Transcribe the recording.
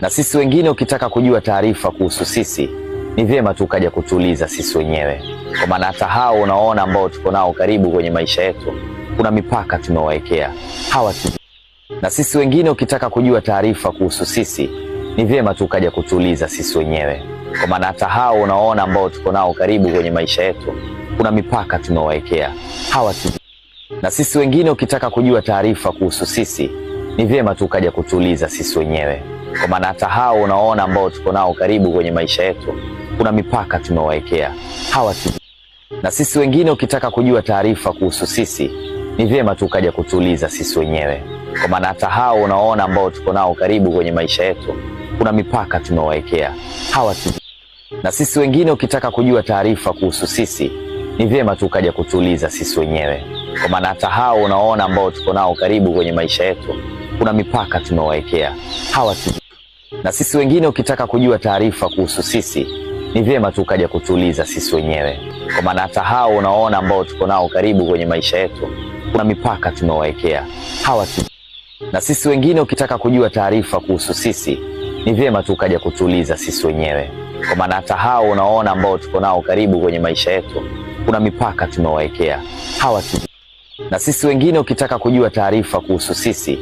Na sisi wengine ukitaka kujua taarifa kuhusu sisi, ni vyema tukaja kutuuliza sisi wenyewe. Kwa maana hata hao unaona ambao tuko nao karibu kwenye maisha yetu, kuna mipaka tumewaekea. Na sisi wengine ukitaka kujua taarifa kuhusu sisi, ni vyema tukaja kutuuliza sisi wenyewe. Kwa maana hata hao unaona ambao tuko nao karibu kwenye maisha yetu, kuna mipaka tumewaekea. Na sisi wengine ukitaka kujua taarifa kuhusu sisi, ni vyema tukaja kutuuliza sisi wenyewe. Kwa maana hata hao unaona ambao tuko nao karibu kwenye maisha yetu, kuna mipaka tumewaekea. Na sisi wengine ukitaka kujua taarifa kuhusu sisi, ni vyema tukaja kutuuliza sisi wenyewe. Kwa maana hata hao unaona ambao tuko nao karibu kwenye maisha yetu, kuna mipaka tumewaekea. Na sisi wengine ukitaka kujua taarifa kuhusu sisi, ni vyema tukaja kutuuliza sisi wenyewe. Kwa maana hata hao unaona ambao tuko nao karibu kwenye maisha yetu, kuna mipaka tumewaekea. Na sisi wengine ukitaka kujua taarifa kuhusu sisi, ni vyema tukaja kutuuliza sisi wenyewe. Kwa maana hata hao unaona ambao tuko nao karibu kwenye maisha yetu, kuna mipaka tumewaekea. Na sisi wengine ukitaka kujua taarifa kuhusu sisi, ni vyema tukaja kutuuliza sisi wenyewe. Kwa maana hata hao unaona ambao tuko nao karibu kwenye maisha yetu, kuna mipaka tumewaekea. Na sisi wengine ukitaka kujua taarifa kuhusu sisi,